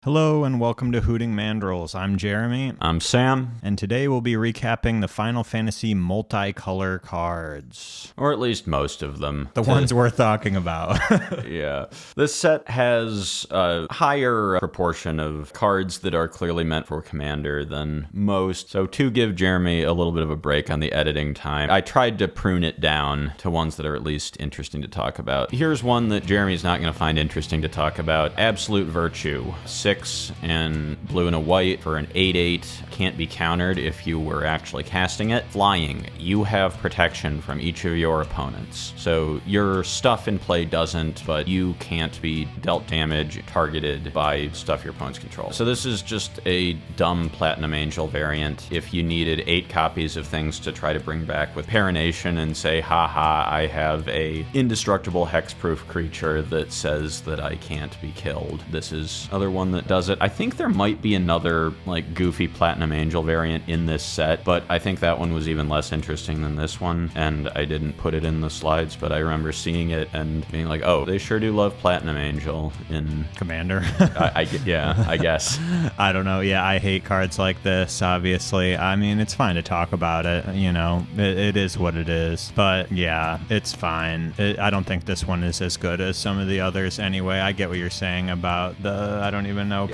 Hello and welcome to Hooting Mandrills. I'm Jeremy. I'm Sam. And today we'll be recapping the Final Fantasy multicolor cards. Or at least most of them. The ones we're talking about. Yeah. This set has a higher proportion of cards that are clearly meant for Commander than most. So to give Jeremy a little bit of a break on the editing time, I tried to prune it down to ones that are at least interesting to talk about. Here's one that Jeremy's not going to find interesting to talk about. Absolute Virtue. 6 and blue and a white for an 8/8. Can't be countered if you were actually casting it. Flying. You have protection from each of your opponents. So your stuff in play doesn't, but you can't be dealt damage targeted by stuff your opponents control. So this is just a dumb Platinum Angel variant. If you needed 8 copies of things to try to bring back with Parination and say, haha, I have a indestructible hexproof creature that says that I can't be killed. This is another one that does it. I think there might be another like goofy Platinum Angel variant in this set, but I think that one was even less interesting than this one, and I didn't put it in the slides, but I remember seeing it and being like, oh, they sure do love Platinum Angel in Commander. Yeah, I guess. I don't know. Yeah, I hate cards like this, obviously. I mean, it's fine to talk about it, you know, it is what it is, but yeah, it's fine. I don't think this one is as good as some of the others anyway. I get what you're saying about I don't even know, I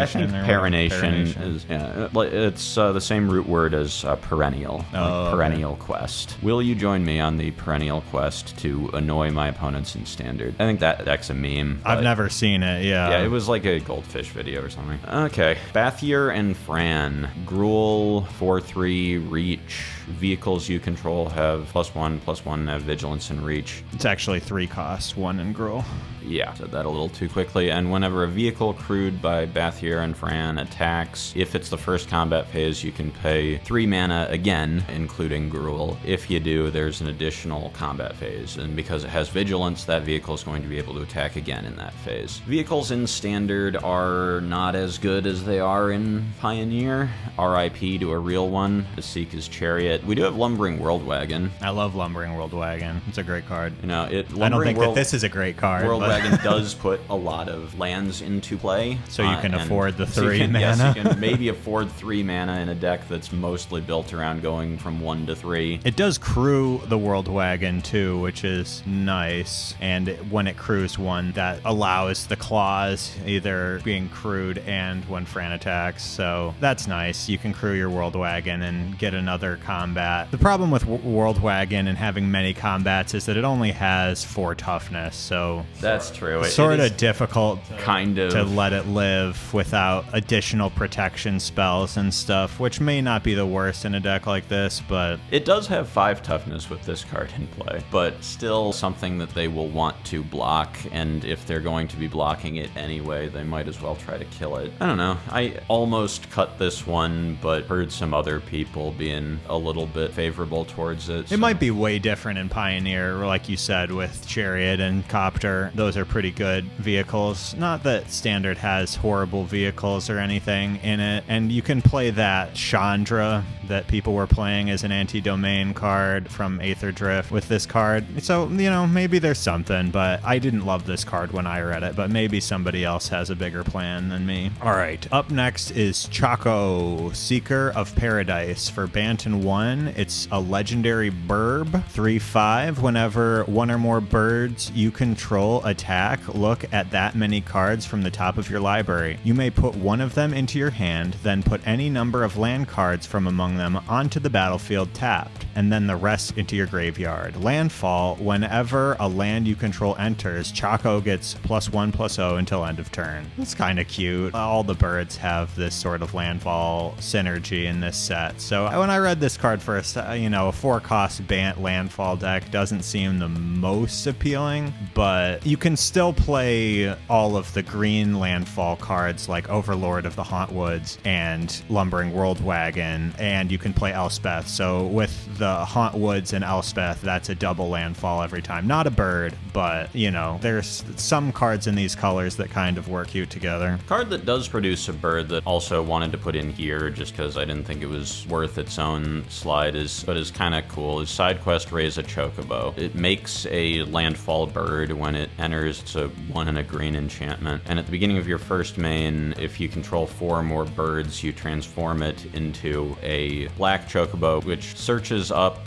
think Parination is, yeah, it's the same root word as perennial, perennial quest. Will you join me on the perennial quest to annoy my opponents in Standard? I think that's a meme. I've never seen it, yeah. Yeah, it was like a Goldfish video or something. Okay, Balthier and Fran. Gruul, 4/3, Reach. Vehicles you control have +1/+1, have Vigilance and Reach. It's actually 3 costs, 1 in Gruul. Yeah, said that a little too quickly. And whenever a vehicle crewed by Balthier and Fran attacks, if it's the first combat phase, you can pay 3 mana again, including Gruul. If you do, there's an additional combat phase. And because it has Vigilance, that vehicle is going to be able to attack again in that phase. Vehicles in Standard are not as good as they are in Pioneer. RIP to a real one. The Seeker's Chariot. We do have Lumbering Worldwagon. I love Lumbering Worldwagon. It's a great card. You know, I don't think that this is a great card. Worldwagon does put a lot of lands into play. So you can afford the 3 mana? Yes, you can maybe afford 3 mana in a deck that's mostly built around going from 1 to 3. It does crew the Worldwagon too, which is nice. And when it crews one, that allows the claws either being crewed and when Fran attacks. So that's nice. You can crew your Worldwagon and get another combat. The problem with Worldwagon and having many combats is that it only has 4 toughness. So that's true. It's sort of difficult to let it live without additional protection spells and stuff, which may not be the worst in a deck like this, but it does have 5 toughness with this card in play, but still something that they will want to block, and if they're going to be blocking it anyway, they might as well try to kill it. I don't know. I almost cut this one, but heard some other people being a little bit favorable towards it. It might be way different in Pioneer, like you said, with Chariot and Copter. Those are pretty good vehicles. Not that Standard has horrible vehicles or anything in it, and you can play that Chandra that people were playing as an anti-domain card from Aether Drift with this card. So, you know, maybe there's something, but I didn't love this card when I read it, but maybe somebody else has a bigger plan than me. All right, up next is Choco, Seeker of Paradise. For Banten 1, it's a legendary burb, 3/5. Whenever one or more birds you control attack, look at that many cards from the top of your library. You may put one of them into your hand, then put any number of land cards from among them onto the battlefield tapped, and then the rest into your graveyard. Landfall, whenever a land you control enters, Choco gets +1/+0 until end of turn. It's kind of cute. All the birds have this sort of landfall synergy in this set. So when I read this card first, you know, a 4-cost Bant landfall deck doesn't seem the most appealing, but you can still play all of the green landfall cards like Overlord of the Hauntwoods and Lumbering Worldwagon, and you can play Elspeth. So with the Hauntwoods and Elspeth, that's a double landfall every time. Not a bird, but, you know, there's some cards in these colors that kind of work cute together. Card that does produce a bird that also wanted to put in here just because I didn't think it was worth its own slide is kind of cool is Side Quest Raise a Chocobo. It makes a landfall bird when it enters. It's a 1 and a green enchantment, and at the beginning of your first main, if you control 4 or more birds, you transform it into a black chocobo, which searches up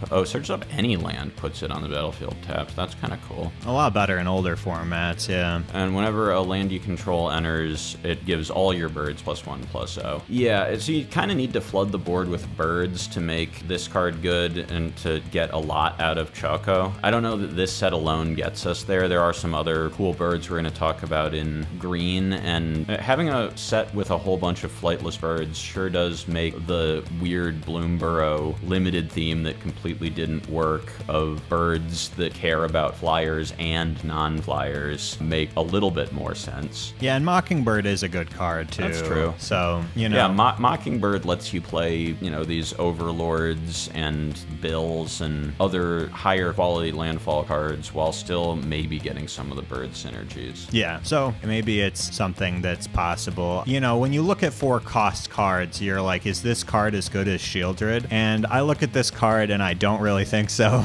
any land, puts it on the battlefield tapped. That's kind of cool. A lot better in older formats, yeah. And whenever a land you control enters, it gives all your birds +1/+0. Yeah, so you kind of need to flood the board with birds to make this card good and to get a lot out of Choco. I don't know that this set alone gets us there. There are some other cool birds we're going to talk about in green, and having a set with a whole bunch of flightless birds sure does make the weird Bloomburrow limited theme that completely didn't work of birds that care about flyers and non-flyers make a little bit more sense. Yeah, and Mockingbird is a good card too. That's true. So, you know. Yeah, Mockingbird lets you play, you know, these Overlords and Bills and other higher quality landfall cards while still maybe getting some of the bird synergies. Yeah, so maybe it's something that's possible. You know, when you look at 4 cost cards, you're like, is this card as good as Shieldred? And I look at this card and I don't really think so,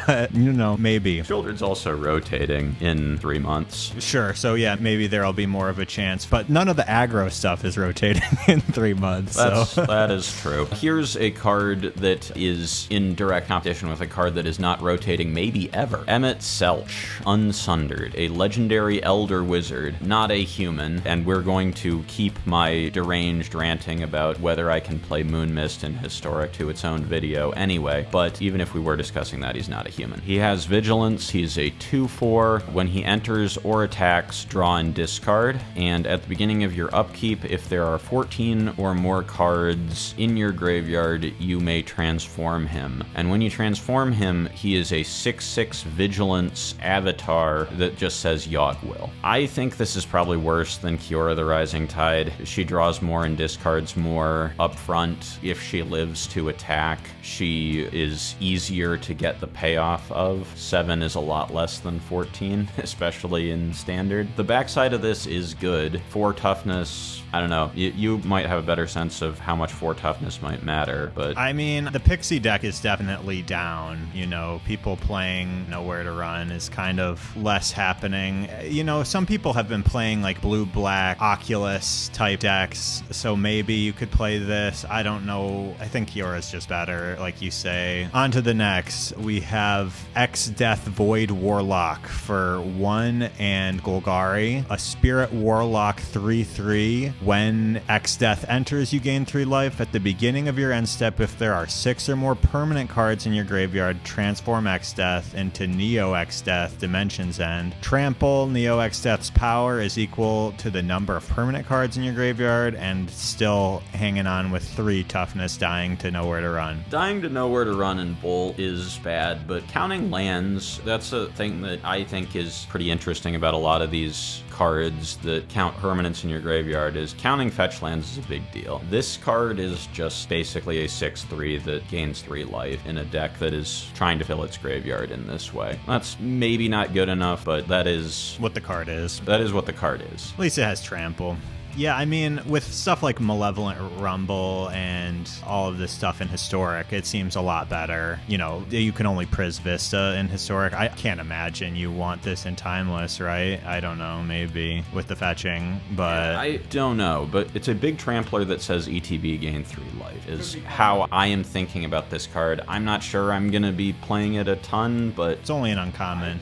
but, you know, maybe. Shieldred's also rotating in 3 months. Sure, so yeah, maybe there'll be more of a chance, but none of the aggro stuff is rotating in 3 months. That is true. Here's a card that is in direct competition with a card that is not rotating maybe ever. Emet-Selch, Unsundered, a legendary elder wizard, not a human, and we're going to keep my deranged ranting about whether I can play Moonmist in Historic to its own video anyway, but even if we were discussing that, he's not a human. He has Vigilance, he's a 2/4. When he enters or attacks, draw and discard, and at the beginning of your upkeep, if there are 14 or more cards in your graveyard, you may transform him. And when you transform him, he is a 6/6 Vigilance avatar that just says Yogg-Will. I think this is probably worse than Kiora the Rising Tide. She draws more and discards more up front. If she lives to attack, she is easier to get the payoff of. 7 is a lot less than 14, especially in Standard. The backside of this is good. 4 toughness, I don't know. You might have a better sense of how much 4 toughness might matter, but... I mean, the Pixie deck is definitely down. You know, people playing Nowhere to Run is kind of less happening. You know, some people have been playing like blue-black Oculus type decks, so maybe you could play this. I don't know. I think Kiora's just better, like you say. On to the next. We have Exdeath Void Warlock for 1 and Golgari. A Spirit Warlock 3/3. When Exdeath enters, you gain 3 life. At the beginning of your end step, if there are 6 or more permanent cards in your graveyard, transform Exdeath into Neo Exdeath Dimensions End. Trample Neo Exdeath's power is equal to the number of permanent cards in your graveyard, and still hanging on with 3 toughness, dying to Nowhere to Run. Dying to Nowhere to Run in Bolt is bad, but counting lands, that's a thing that I think is pretty interesting about a lot of these cards that count permanents in your graveyard is counting fetch lands is a big deal. This card is just basically a 6/3 that gains 3 life in a deck that is trying to fill its graveyard in this way. That's maybe not good enough, but that is what the card is. That is what the card is. At least it has trample. Yeah, I mean, with stuff like Malevolent Rumble and all of this stuff in Historic, it seems a lot better. You know, you can only Priz Vista in Historic. I can't imagine you want this in Timeless, right? I don't know, maybe, with the fetching, but... I don't know, but it's a big trampler that says ETB gain 3 life, is how I am thinking about this card. I'm not sure I'm going to be playing it a ton, but... It's only an uncommon.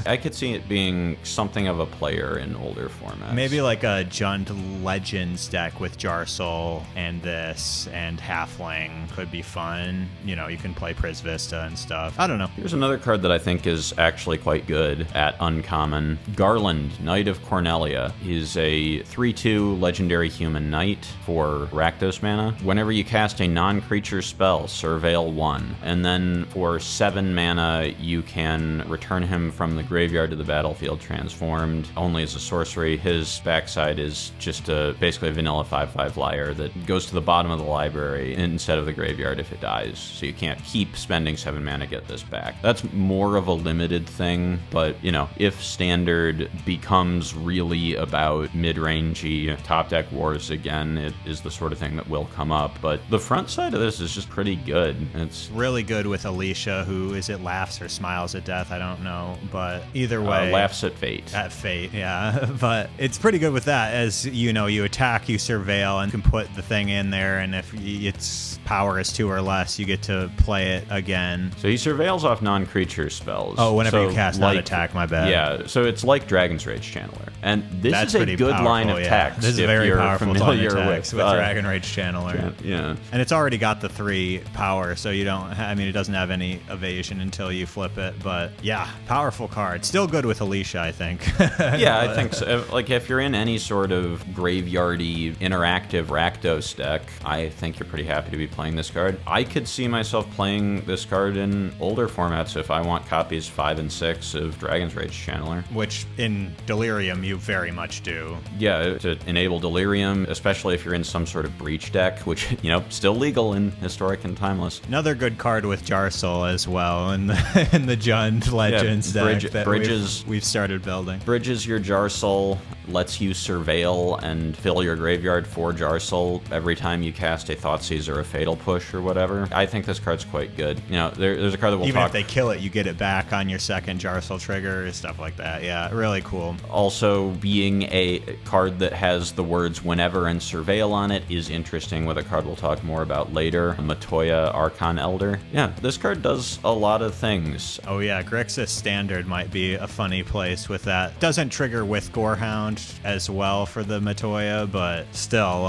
I could see it being something of a player in older formats. Maybe like a Jund Legends deck with Jarsoul and this and Halfling could be fun. You know, you can play Priz Vista and stuff. I don't know. Here's another card that I think is actually quite good at uncommon. Garland, Knight of Cornelia. He's a 3/2 legendary human knight for Rakdos mana. Whenever you cast a non-creature spell, Surveil 1. And then for 7 mana, you can return him from the graveyard to the battlefield transformed. Only as a sorcery. His backside is just basically a vanilla 5/5 flyer that goes to the bottom of the library instead of the graveyard if it dies. So you can't keep spending 7 mana to get this back. That's more of a limited thing, but if Standard becomes really about mid-rangey top deck wars again, it is the sort of thing that will come up. But the front side of this is just pretty good. It's really good with Alicia, who laughs or smiles at death, I don't know, but either way, laughs at fate. At fate, yeah. But it's pretty good with that. As you attack, you surveil, and can put the thing in there, and if its power is 2 or less, you get to play it again. So he surveils off non-creature spells. Oh, whenever you cast not attack, my bad. Yeah, so it's like Dragon's Rage Channeler. And That's is a good powerful, line of yeah. text. This is if very you're powerful familiar with Dragon Rage Channeler. Yeah. And it's already got the 3 power, so you don't, it doesn't have any evasion until you flip it. But yeah, powerful card. Still good with Alicia, I think. Yeah, I think so. Like, if you're in any sort of graveyardy, interactive Rakdos deck, I think you're pretty happy to be playing this card. I could see myself playing this card in older formats if I want copies 5 and 6 of Dragon's Rage Channeler. Which, in Delirium, you very much do. Yeah, to enable Delirium, especially if you're in some sort of Breach deck, which, still legal in Historic and Timeless. Another good card with Jarsoul as well in the Jund Legends deck that we've started building. Bridges your Jarsoul, lets you surveil and fill your graveyard for Jarsoul every time you cast a Thoughtseize or a Fatal Push or whatever. I think this card's quite good. There's a card that we'll Even if they kill it, you get it back on your second Jarsoul trigger, stuff like that. Yeah, really cool. Also, being a card that has the words whenever and surveil on it is interesting with a card we'll talk more about later, Matoya Archon Elder. Yeah, this card does a lot of things. Oh yeah, Grixis Standard might be a funny place with that. Doesn't trigger with Gorehound as well for the Matoya, but still,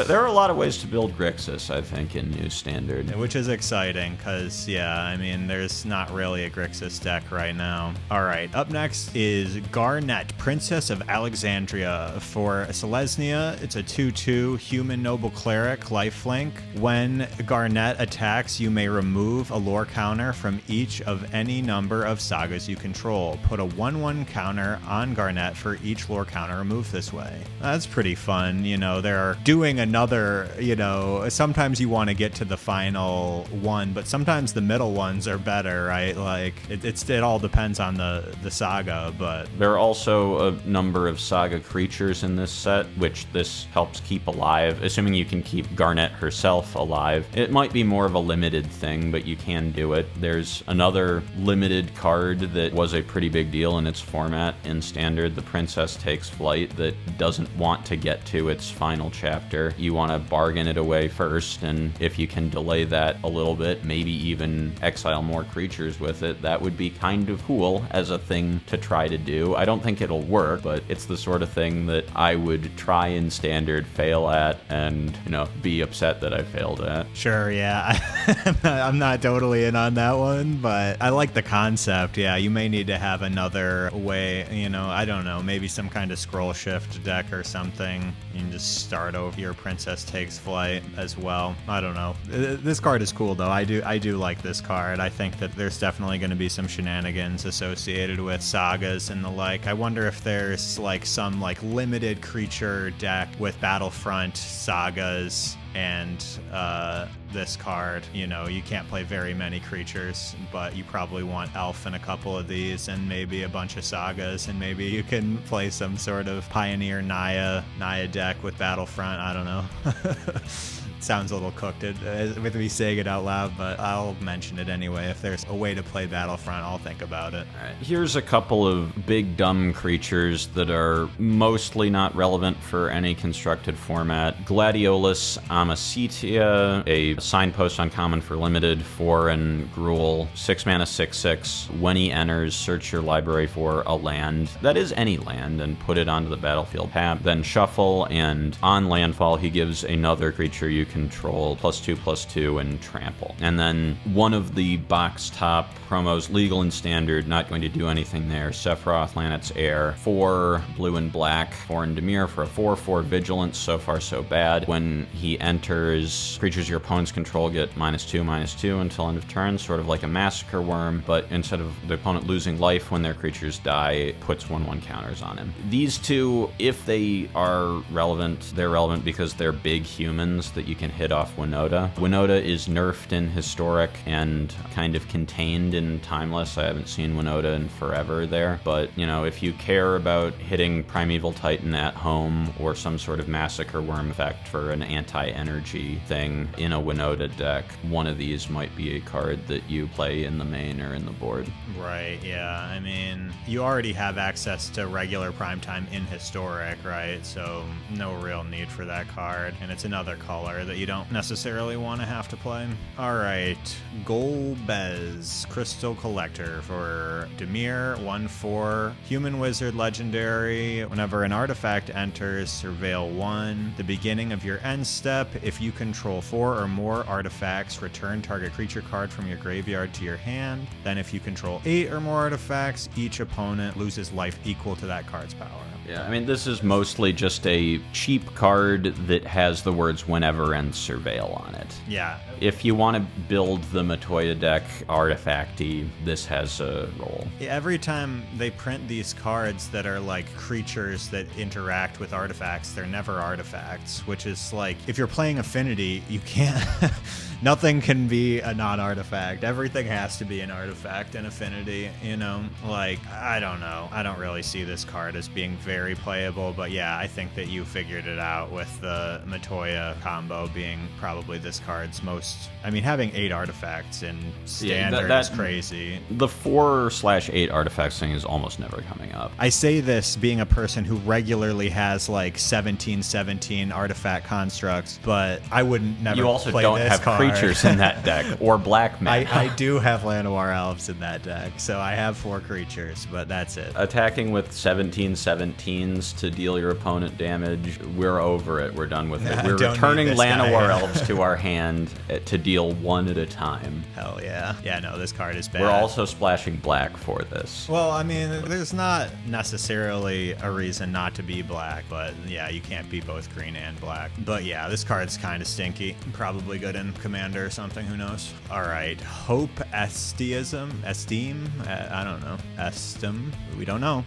there are a lot of ways to build Grixis, I think, in New Standard. Which is exciting, because, there's not really a Grixis deck right now. Alright, up next is Garnet, Princess of Alexandria. For Selesnya, it's a 2/2 human noble cleric, lifelink. When Garnet attacks, you may remove a lore counter from each of any number of sagas you control. Put a 1/1 counter on Garnet for each lore counter removed this way. That's pretty fun. They're doing another, sometimes you want to get to the final one, but sometimes the middle ones are better, right? Like, it all depends on the saga, but... There are also a number of saga creatures in this set, which this helps keep alive, assuming you can keep Garnet herself alive. It might be more of a limited thing, but you can do it. There's another limited card that was a pretty big deal in its format in Standard, the Princess Takes Flight, that doesn't want to get to its final chapter. You want to bargain it away first, and if you can delay that a little bit, maybe even exile more creatures with it, that would be kind of cool as a thing to try to do. I don't think it'll work, but it's the sort of thing that I would try in Standard, fail at, and, be upset that I failed at. Sure, yeah. I'm not totally in on that one, but I like the concept. Yeah, you may need to have another way, I don't know, maybe some kind of scroll shift deck or something. You can just start over your Princess Takes Flight as well. I don't know. This card is cool, though. I do like this card. I think that there's definitely going to be some shenanigans associated with sagas and the like. I wonder if there's some limited creature deck with Battlefront sagas and this card. You can't play very many creatures, but you probably want Elf in a couple of these and maybe a bunch of sagas, and maybe you can play some sort of Pioneer Naya deck with Battlefront. I don't know. Sounds a little cooked with me saying it out loud, but I'll mention it anyway. If there's a way to play Battlefront, I'll think about it. All right, here's a couple of big dumb creatures that are mostly not relevant for any constructed format. Gladiolus Amicitia, a signpost uncommon for limited, 4 and Gruul, 6 mana, 6/6. When he enters, search your library for a land, that is any land, and put it onto the battlefield tab. Then shuffle, and on landfall, he gives another creature you control, +2/+2, and trample. And then one of the box top promos, legal and standard, not going to do anything there. Sephiroth, Planet's Heir, 4 blue and black, 4 in Dimir for a 4/4 vigilance. So far, so bad. When he enters, creatures your opponents control get -2/-2 until end of turn, sort of like a Massacre Worm, but instead of the opponent losing life when their creatures die, it puts 1/1 counters on him. These two, if they are relevant, they're relevant because they're big humans that you can hit off Winota. Winota is nerfed in Historic and kind of contained in Timeless. I haven't seen Winota in forever there, but, you know, if you care about hitting Primeval Titan at home or some sort of Massacre Worm effect for an anti-energy thing in a Winota deck, one of these might be a card that you play in the main or in the board. Right, yeah. I mean, you already have access to regular primetime in Historic, right? So no real need for that card. And it's another color that you don't necessarily want to have to play. All right, Golbez, Crystal Collector for Dimir, 1/4, Human Wizard Legendary. Whenever an artifact enters, surveil 1. The beginning of your end step, if you control 4 or more artifacts, return target creature card from your graveyard to your hand. Then if you control 8 or more artifacts, each opponent loses life equal to that card's power. Yeah, I mean, this is mostly just a cheap card that has the words whenever and surveil on it. Yeah. If you want to build the Matoya deck artifacty, this has a role. Every time they print these cards that are like creatures that interact with artifacts, they're never artifacts, which is like, if you're playing Affinity, you can't... Nothing can be a non-artifact. Everything has to be an artifact in Affinity, you know? Like, I don't know. I don't really see this card as being very playable, but yeah, I think that you figured it out with the Matoya combo being probably this card's most... I mean, having 8 artifacts in Standard is crazy. The 4/8 artifacts thing is almost never coming up. I say this being a person who regularly has like 17 artifact constructs, but I wouldn't never You also play don't this have card. Creatures in that deck, or black mana. I do have Llanowar Elves in that deck, so I have 4 creatures, but that's it. Attacking with 17/17s to deal your opponent damage, we're over it. We're done with it. We're returning Llanowar Elves to our hand to deal 1 at a time. Hell yeah. Yeah, no, this card is bad. We're also splashing black for this. Well, I mean, there's not necessarily a reason not to be black, but yeah, you can't be both green and black. But yeah, this card's kind of stinky. Probably good in Commander or something, who knows? All right, Hope Esteem, I don't know, Estem, we don't know.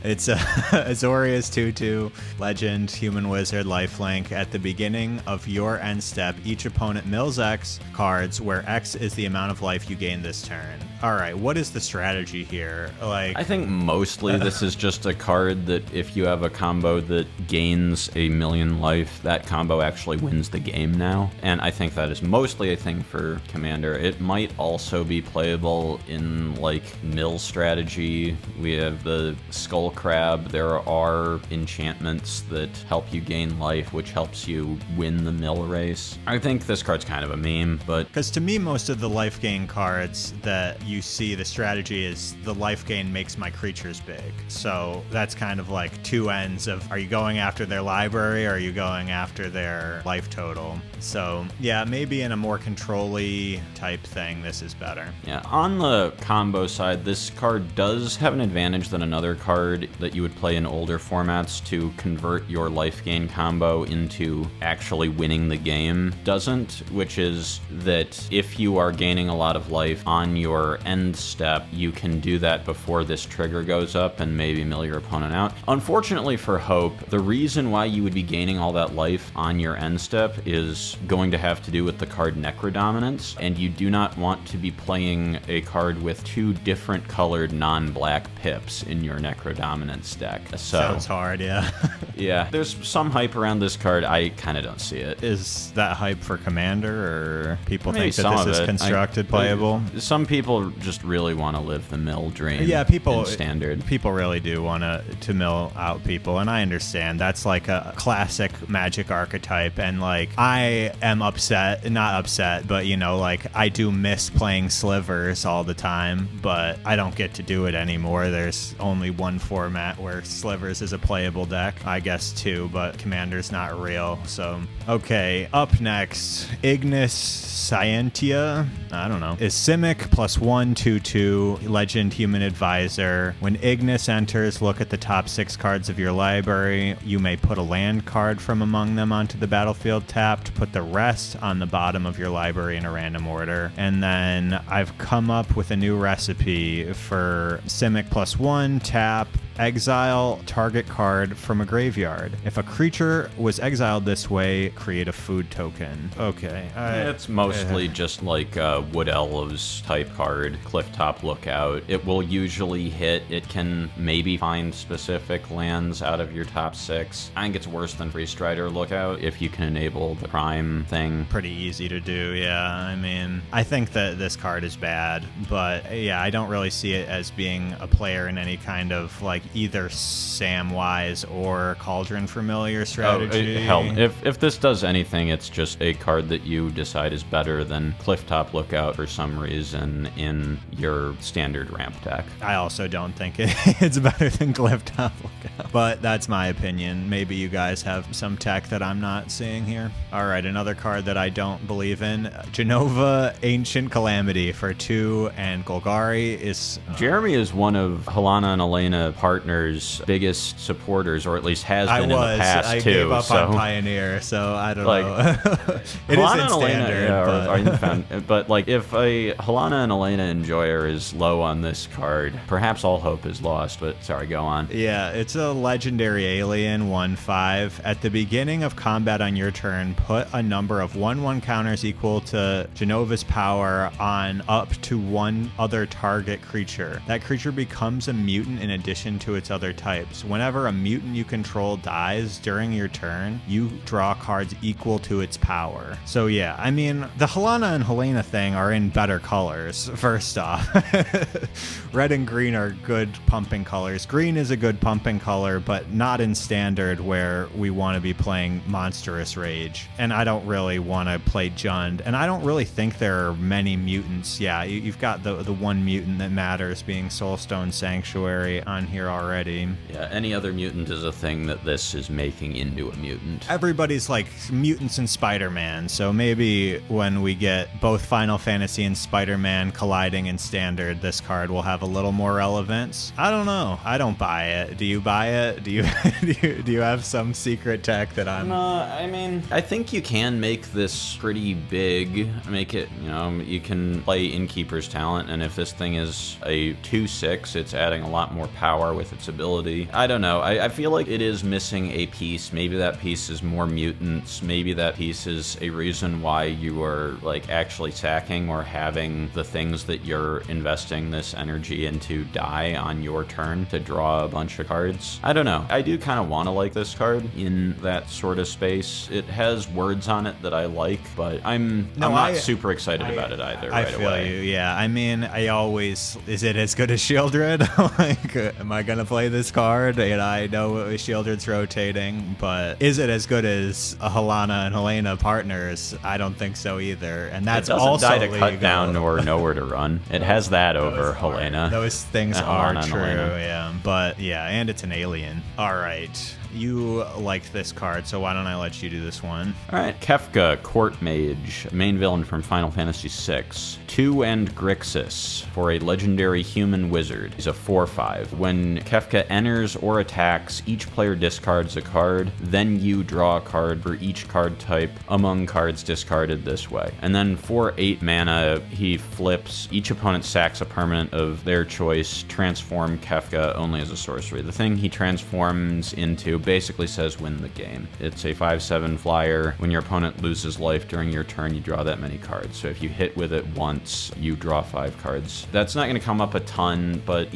It's Azorius 2/2, Legend, Human Wizard, Lifelink. At the beginning of your end step, each opponent mills X cards, where X is the amount of life you gain this turn. All right, what is the strategy here? Like, I think mostly this is just a card that if you have a combo that gains 1,000,000 life, that combo actually wins the game now. And I think that is mostly a thing for Commander. It might also be playable in like mill strategy. We have the Skull Crab. There are enchantments that help you gain life, which helps you win the mill race. I think this card's kind of a meme, but... Because to me, most of the life gain cards that you see, the strategy is the life gain makes my creatures big. So that's kind of like two ends of, are you going after their library or are you going after their life total? So yeah, maybe in a more control-y type thing, this is better. Yeah, on the combo side, this card does have an advantage than another card that you would play in older formats to convert your life gain combo into actually winning the game. Doesn't, which is that if you are gaining a lot of life on your end step, you can do that before this trigger goes up and maybe mill your opponent out. Unfortunately for Hope, the reason why you would be gaining all that life on your end step is going to have to do with the card Necrodominance, and you do not want to be playing a card with two different colored non-black pips in your Necrodominance deck. So, sounds hard, yeah. Yeah, there's some hype around this card. I kind of don't see it. Is that hype for Commander, or people Maybe think that this is constructed playable? Some people just really want to live the mill dream. Yeah, people in Standard. People really do want to mill out people, and I understand. That's like a classic Magic archetype, and like I am not upset, but you know, like I do miss playing Slivers all the time, but I don't get to do it anymore. There's only 1/4 format where Slivers is a playable deck. I guess too, but Commander's not real. So, okay. Up next, Ignis Scientia. I don't know. Is Simic +1/2/2 Legend Human Advisor. When Ignis enters, look at the top 6 cards of your library. You may put a land card from among them onto the battlefield tapped. Put the rest on the bottom of your library in a random order. And then I've come up with a new recipe for Simic +1, tap, exile target card from a graveyard. If a creature was exiled this way, create a food token. Okay. It's mostly just like Wood Elves type card, Clifftop Lookout. It will usually hit. It can maybe find specific lands out of your top 6. I think it's worse than Free Strider Lookout if you can enable the prime thing. Pretty easy to do, yeah. I mean, I think that this card is bad, but yeah, I don't really see it as being a player in any kind of like either Samwise or Cauldron Familiar strategy. Hell, if this does anything, it's just a card that you decide is better than Clifftop Lookout for some reason in your standard ramp deck. I also don't think it's better than Clifftop Lookout, but that's my opinion. Maybe you guys have some tech that I'm not seeing here. All right, another card that I don't believe in, Jenova, Ancient Calamity for 2, and Golgari is... Jeremy is one of Helena and Elena partners' biggest supporters, or at least has been in the past I too. I gave up on Pioneer, so I don't know. It Helena isn't standard, but like if a Helena and Elena enjoyer is low on this card, perhaps all hope is lost. But sorry, go on. Yeah, it's a legendary alien 1/5. At the beginning of combat on your turn, put a number of 1/1 counters equal to Jenova's power on up to one other target creature. That creature becomes a mutant in addition to its other types. Whenever a mutant you control dies during your turn, you draw cards equal to its power. So yeah, I mean, the Helena and Helena thing are in better colors, first off. Red and green are good pumping colors. Green is a good pumping color, but not in standard where we want to be playing Monstrous Rage. And I don't really want to play Jund. And I don't really think there are many mutants. Yeah, you've got the one mutant that matters being Soulstone Sanctuary on here already. Yeah, any other mutant is a thing that this is making into a mutant. Everybody's like mutants and Spider-Man, so maybe when we get both Final Fantasy and Spider-Man colliding in standard, this card will have a little more relevance. I don't know. I don't buy it. Do you buy it? Do you do you have some secret tech that I'm... No, I mean, I think you can make this pretty big. Make it, you can play Innkeeper's Talent, and if this thing is a 2/6, it's adding a lot more power with its ability. I don't know. I feel like it is missing a piece. Maybe that piece is more mutants. Maybe that piece is a reason why you are like actually sacking or having the things that you're investing this energy into die on your turn to draw a bunch of cards. I don't know. I do kind of want to like this card in that sort of space. It has words on it that I like, but I'm not super excited about it either. I feel you. Yeah. I mean, is it as good as Shieldred? Like, am I gonna play this card? And I know Shieldred's rotating, but is it as good as a Helena and Helena partners? I don't think so either. And that's also die to cut down or nowhere to run. It has that over Helena. Those things are Helena true, Helena. yeah. But yeah, and it's an alien. All right. You liked this card, so why don't I let you do this one? All right, Kefka, Court Mage, main villain from Final Fantasy VI. 2 and Grixis for a legendary human wizard. He's a 4/5. When Kefka enters or attacks, each player discards a card, then you draw a card for each card type among cards discarded this way. And then for 8 mana, he flips. Each opponent sacks a permanent of their choice, transform Kefka only as a sorcery. The thing he transforms into basically says win the game. It's a 5/7 flyer. When your opponent loses life during your turn, you draw that many cards. So if you hit with it once, you draw 5 cards. That's not going to come up a ton, but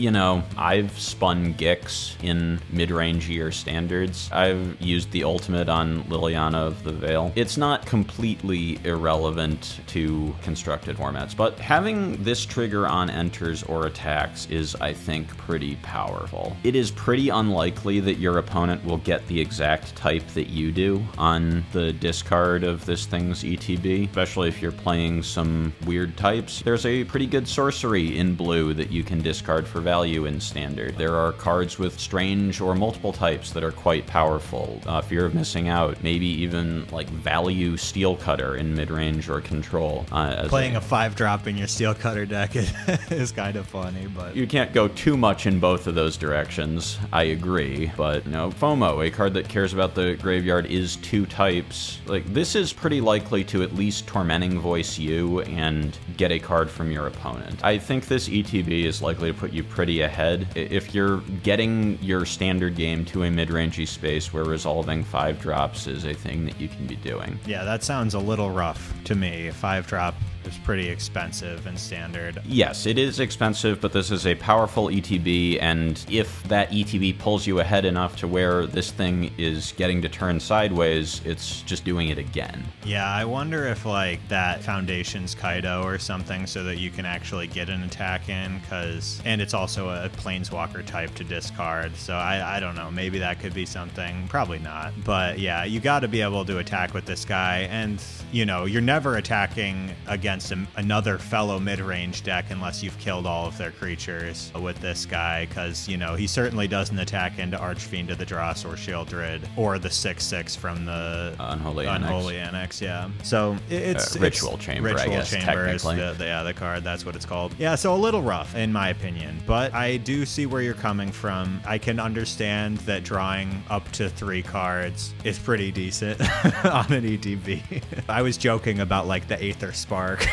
I've spun Gix in mid-rangier standards. I've used the ultimate on Liliana of the Veil. It's not completely irrelevant to constructed formats, but having this trigger on enters or attacks is, I think, pretty powerful. It is pretty unlikely that your opponent will will get the exact type that you do on the discard of this thing's ETB, especially if you're playing some weird types. There's a pretty good sorcery in blue that you can discard for value in Standard. There are cards with strange or multiple types that are quite powerful. Fear of Missing Out, maybe even like value Steel Cutter in mid-range or control. Playing a 5-drop in your Steel Cutter deck is kind of funny, but you can't go too much in both of those directions. I agree, but FOMO, a card that cares about the graveyard, is 2 types. Like, this is pretty likely to at least Tormenting Voice you and get a card from your opponent. I think this ETB is likely to put you pretty ahead. If you're getting your Standard game to a mid-rangey space where resolving 5-drops is a thing that you can be doing. Yeah, that sounds a little rough to me. 5-drop is pretty expensive in Standard. Yes, it is expensive, but this is a powerful ETB, and if that ETB pulls you ahead enough to where this thing is getting to turn sideways, it's just doing it again. Yeah, I wonder if like that Foundation's Kaido or something so that you can actually get an attack in, and it's also a Planeswalker type to discard, so I don't know, maybe that could be something. Probably not, but yeah, you got to be able to attack with this guy, and you're never attacking against another fellow mid-range deck unless you've killed all of their creatures with this guy, because he certainly doesn't attack into Archfiend of the Dross or Shieldred or the 6/6 from the Unholy Annex. Yeah, so it's Ritual Chamber. Ritual I guess Chamber is technically the card. That's what it's called. Yeah, so a little rough in my opinion, but I do see where you're coming from. I can understand that drawing up to 3 cards is pretty decent on an ETB. I was joking about like the Aether Spark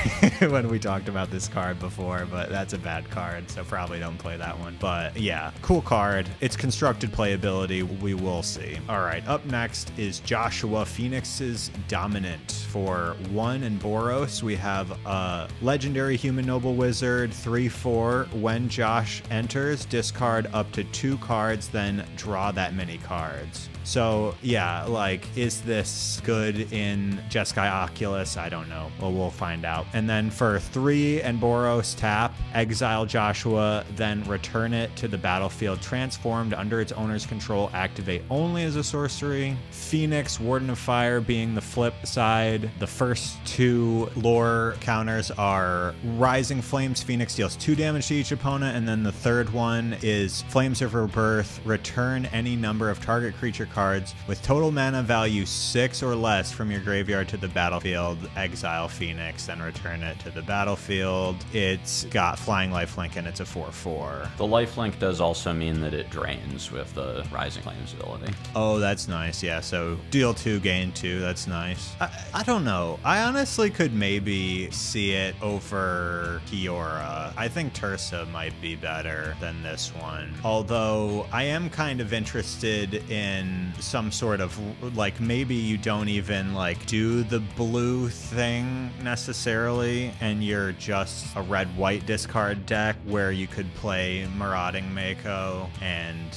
when we talked about this card before, but that's a bad card, so probably don't play that one. But yeah, cool card. It's constructed playability. We will see. All right, up next is Joshua Phoenix's Dominant. For 1 and Boros, we have a legendary human noble wizard, 3/4. When Josh enters, discard up to 2 cards, then draw that many cards. So yeah, like, is this good in Jeskai Oculus? I don't know. Well, we'll find out. And then for 3 and Boros, tap, exile Joshua, then return it to the battlefield transformed under its owner's control, activate only as a sorcery. Phoenix, Warden of Fire being the flip side. The first 2 lore counters are Rising Flames, Phoenix deals 2 damage to each opponent, and then the third one is Flames of Rebirth, return any number of target creature cards with total mana value 6 or less from your graveyard to the battlefield, exile Phoenix, then return it to the battlefield. It's got Flying Lifelink and it's a 4/4. The lifelink does also mean that it drains with the Rising Flames ability. Oh, that's nice. Yeah, so deal 2, gain 2. That's nice. I don't know. I honestly could maybe see it over Kiora. I think Tersa might be better than this one. Although I am kind of interested in some sort of, like, maybe you don't even like do the blue thing necessarily and you're just a red-white discard deck where you could play Marauding Mako and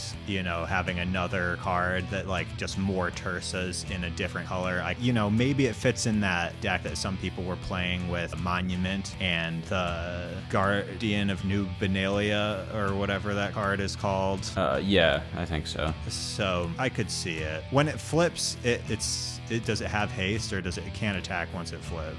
having another card that like just more Tersas in a different color. Maybe it fits in that deck that some people were playing with Monument and the Guardian of New Benalia or whatever that card is called. Yeah, I think so. So I could see it. When it flips, does it have haste, or it can't attack once it flips?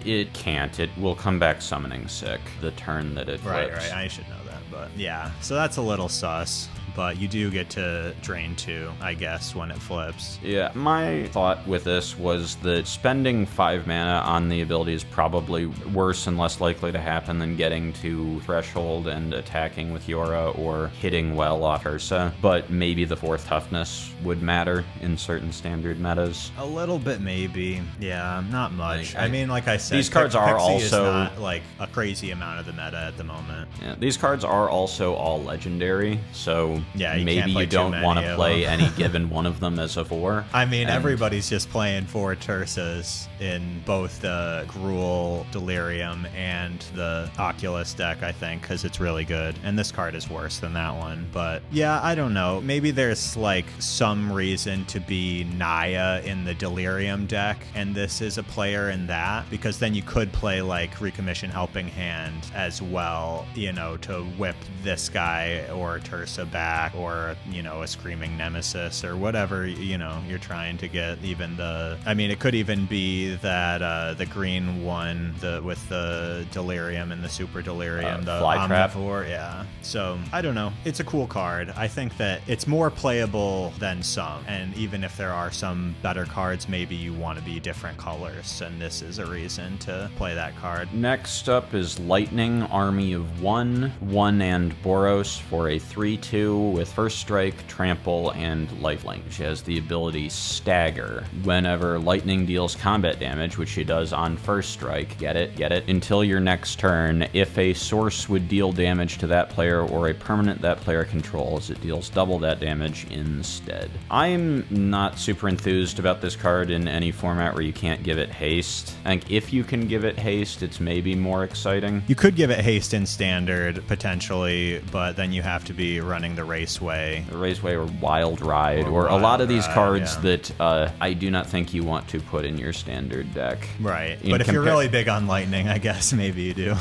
It can't. It will come back summoning sick the turn that it flips. Right. I should know that, but yeah. So that's a little sus. But you do get to drain 2, I guess, when it flips. Yeah, my thought with this was that spending 5 mana on the ability is probably worse and less likely to happen than getting to Threshold and attacking with Yora or hitting well off Ursa. But maybe the 4th toughness would matter in certain Standard metas. A little bit, maybe. Yeah, not much. I mean, like I said, these cards are Pixie also is not like a crazy amount of the meta at the moment. Yeah, these cards are also all legendary, so yeah, maybe you don't want to play any given one of them as a 4. I mean, everybody's just playing 4 Tersas in both the Gruul, Delirium, and the Oculus deck, I think, because it's really good. And this card is worse than that one. But yeah, I don't know. Maybe there's like some reason to be Naya in the Delirium deck, and this is a player in that, because then you could play like Recommission Helping Hand as well, to whip this guy or Tersa back attack, or, a Screaming Nemesis, or whatever, you're trying to get. Even it could even be that the green one, with the Delirium and the Super Delirium, the Fly Trap. Omnivore, yeah. So, I don't know. It's a cool card. I think that it's more playable than some, and even if there are some better cards, maybe you want to be different colors, and this is a reason to play that card. Next up is Lightning, Army of 1, 1 and Boros for a 3/2 with First Strike, Trample, and Lifelink. She has the ability Stagger. Whenever Lightning deals combat damage, which she does on First Strike, get it, until your next turn, if a source would deal damage to that player or a permanent that player controls, it deals double that damage instead. I'm not super enthused about this card in any format where you can't give it haste. I think if you can give it haste, it's maybe more exciting. You could give it haste in Standard, potentially, but then you have to be running the Raceway. The Raceway or Wild Ride, or a lot of these cards that I do not think you want to put in your Standard deck. Right, but if you're really big on Lightning, I guess maybe you do.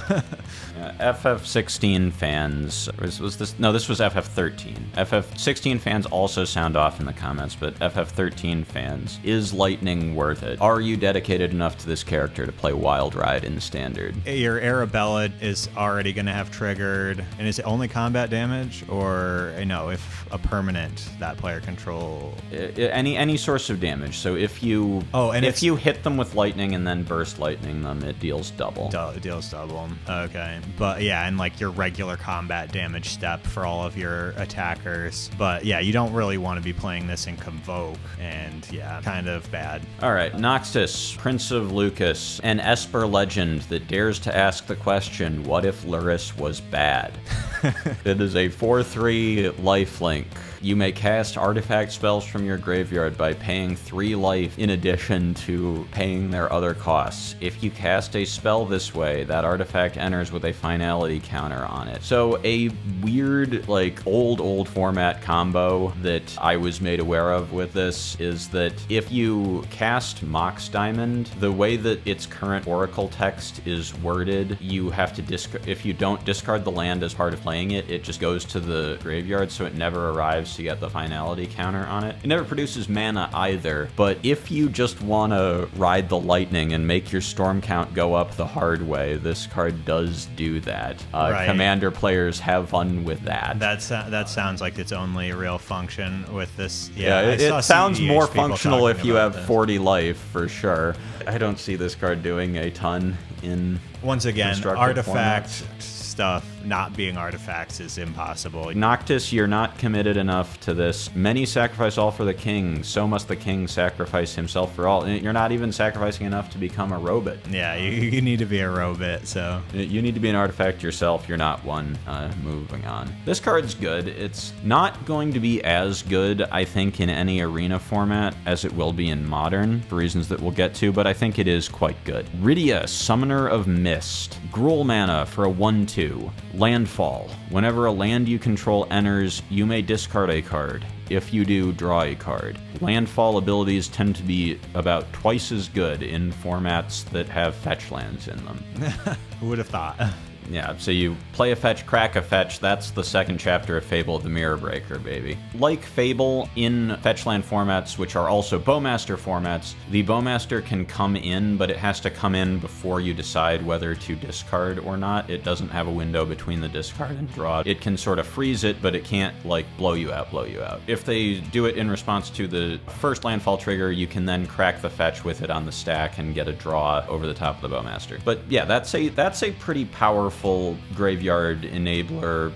FF16 fans, was this? No, this was FF13. FF16 fans also sound off in the comments, but FF13 fans, is Lightning worth it? Are you dedicated enough to this character to play Wild Ride in Standard? Your Arabella is already going to have triggered, and is it only combat damage, or if a permanent that player control? Any source of damage. So if you if you hit them with lightning and then burst lightning them, it deals double. It deals double. Okay, but yeah, and like your regular combat damage step for all of your attackers. But yeah, you don't really want to be playing this in Convoke, and yeah, kind of bad. All right, Noctis, Prince of Lucas, an Esper legend that dares to ask the question, what if Luris was bad? It is a 4/3 lifelink. You may cast artifact spells from your graveyard by paying 3 life in addition to paying their other costs. If you cast a spell this way, that artifact enters with a finality counter on it. So a weird, old format combo that I was made aware of with this is that if you cast Mox Diamond, the way that its current Oracle text is worded, you have to if you don't discard the land as part of playing it, it just goes to the graveyard, so it never arrives to get the finality counter on it. It never produces mana either, but if you just want to ride the lightning and make your storm count go up the hard way, this card does do that. Right. Commander players have fun with that. That sounds like its only real function with this. Yeah, it sounds more functional if you have 40 life, for sure. I don't see this card doing a ton in once again, artifact formats. Stuff not being artifacts is impossible. Noctis, you're not committed enough to this. Many sacrifice all for the king, so must the king sacrifice himself for all. And you're not even sacrificing enough to become a robot. Yeah, you need to be a robot, so. You need to be an artifact yourself, you're not one. Moving on. This card's good. It's not going to be as good, I think, in any arena format as it will be in Modern, for reasons that we'll get to, but I think it is quite good. Rydia, Summoner of Mist. Gruul mana for a 1/2. Landfall. Whenever a land you control enters, you may discard a card. If you do, draw a card. Landfall abilities tend to be about twice as good in formats that have fetch lands in them. Who would have thought? Yeah, so you play a fetch, crack a fetch, that's the second chapter of Fable of the Mirror Breaker, baby. Like Fable, in fetchland formats, which are also Bowmaster formats, the Bowmaster can come in, but it has to come in before you decide whether to discard or not. It doesn't have a window between the discard and draw. It can sort of freeze it, but it can't, blow you out. If they do it in response to the first landfall trigger, you can then crack the fetch with it on the stack and get a draw over the top of the Bowmaster. But yeah, that's a pretty powerful graveyard enabler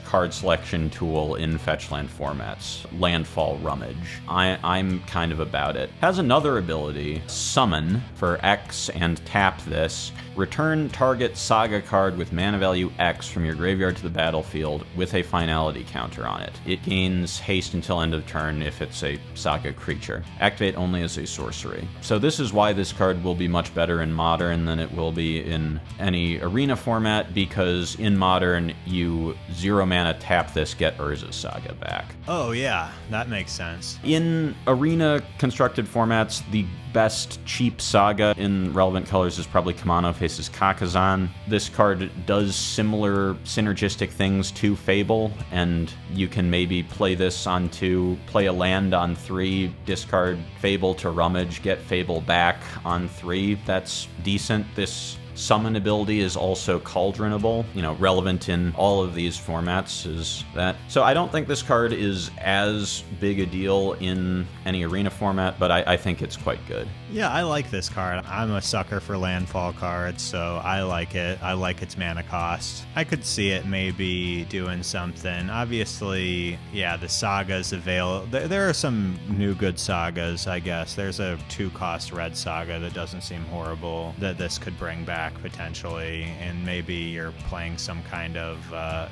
/ card selection tool in fetchland formats. Landfall Rummage. I'm kind of about it. Has another ability, Summon, for X, and tap this. Return target Saga card with mana value X from your graveyard to the battlefield with a finality counter on it. It gains haste until end of turn if it's a Saga creature. Activate only as a sorcery. So this is why this card will be much better in Modern than it will be in any arena format. that because in Modern, you 0 mana tap this, get Urza's Saga back. Oh yeah, that makes sense. In Arena constructed formats, the best cheap saga in relevant colors is probably Kamano faces Kakazan. This card does similar synergistic things to Fable, and you can maybe play this on 2, play a land on 3, discard Fable to Rummage, get Fable back on 3. That's decent. This summon ability is also cauldronable, relevant in all of these formats is that. So I don't think this card is as big a deal in any arena format, but I think it's quite good. Yeah, I like this card. I'm a sucker for landfall cards, so I like it. I like its mana cost. I could see it maybe doing something. Obviously, yeah, the sagas avail. There are some new good sagas, I guess. There's a 2-cost red saga that doesn't seem horrible that this could bring back potentially, and maybe you're playing some kind of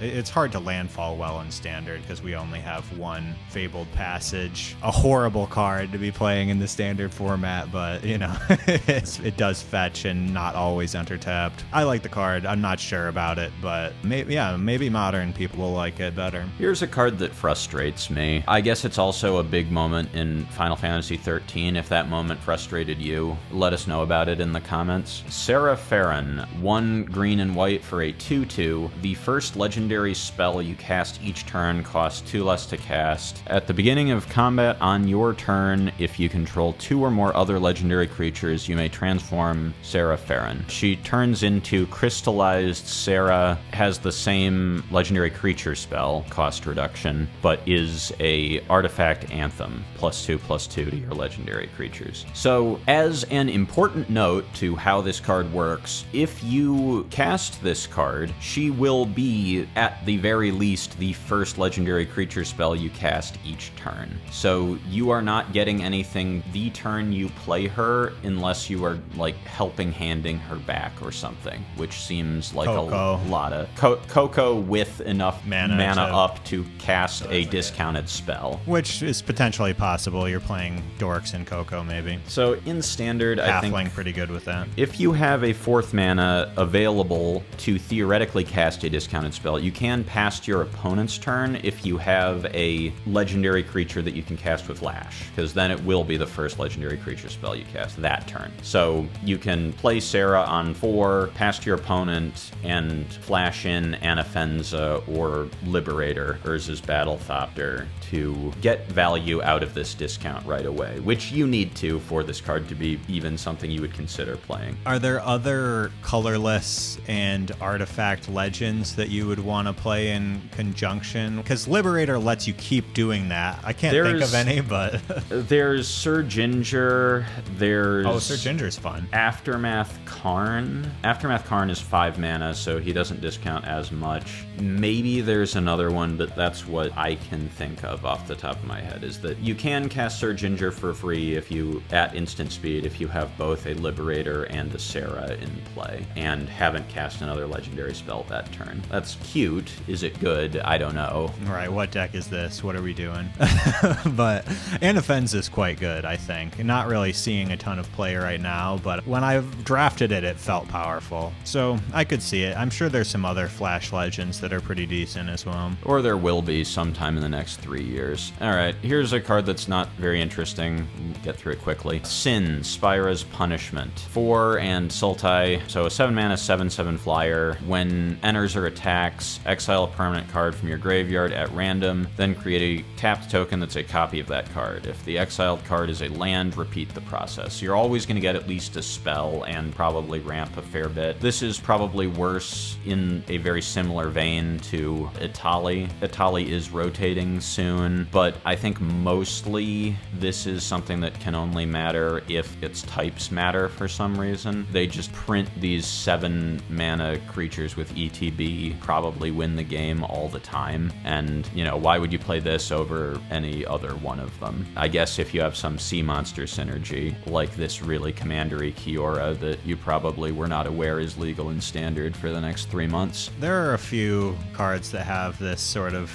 it's hard to landfall well in Standard because we only have one Fabled Passage, a horrible card to be playing in the Standard format, but it does fetch and not always enter tapped. I like the card. I'm not sure about it, but maybe Modern people will like it better. Here's a card that frustrates me. I guess it's also a big moment in Final Fantasy XIII. If that moment frustrated you, let us know about it in the comments. Serah Farron, 1 green and white for a 2/2. The first legendary spell you cast each turn costs 2 less to cast. At the beginning of combat on your turn, if you control 2 or more other legendary creatures, you may transform Serah Farron. She turns into Crystallized Serah, has the same legendary creature spell, cost reduction, but is a artifact anthem, +2/+2 to your legendary creatures. So, as an important note to how this card works, if you cast this card, she will be, at the very least, the first legendary creature spell you cast each turn. So you are not getting anything the turn you play her unless you are, helping handing her back or something, which seems like Choco. a lot of... Choco with enough mana up to cast a discounted spell. Which is potentially possible. You're playing Dorks and Choco, maybe. So in Standard, I think... Halfling pretty good with that. If you have a 4th mana available to theoretically cast a discounted spell, you can past your opponent's turn if you have a legendary creature that you can cast with Lash, because then it will be the first legendary creature spell you cast that turn. So you can play Serah on 4, past your opponent, and flash in Anafenza or Liberator, Urza's Battlethopter, to get value out of this discount right away, which you need to for this card to be even something you would consider playing. Are there other colorless and artifact legends that you would want to play in conjunction? Because Liberator lets you keep doing that. I can't think of any, but... There's Sir Ginger, there's... Oh, Sir Ginger's fun. Aftermath Karn. Aftermath Karn is 5 mana, so he doesn't discount as much. Maybe there's another one, but that's what I can think of off the top of my head, is that you can cast Sir Ginger for free if you, at instant speed, if you have both a Liberator and a Serah in play, and haven't cast another legendary spell that turn. That's cute. Is it good? I don't know. Right, what deck is this? What are we doing? But Anafenza is quite good, I think. Not really seeing a ton of play right now, but when I drafted it, it felt powerful. So I could see it. I'm sure there's some other Flash legends that are pretty decent as well. Or there will be sometime in the next 3 years. Alright, here's a card that's not very interesting. Get through it quickly. Sin, Spira's Punishment. 4 and Sultai, so a 7 mana 7/7 flyer. When enters or attacks, exile a permanent card from your graveyard at random, then create a tapped token that's a copy of that card. If the exiled card is a land, repeat the process. You're always going to get at least a spell and probably ramp a fair bit. This is probably worse in a very similar vein to Itali. Itali is rotating soon, but I think mostly this is something that can only matter if its types matter for some reason. They just print these 7 mana creatures with ETB, probably win the game all the time, and why would you play this over any other one of them? I guess if you have some sea monster synergy, like this really commandery Kiora that you probably were not aware is legal in Standard for the next 3 months. There are a few cards that have this sort of,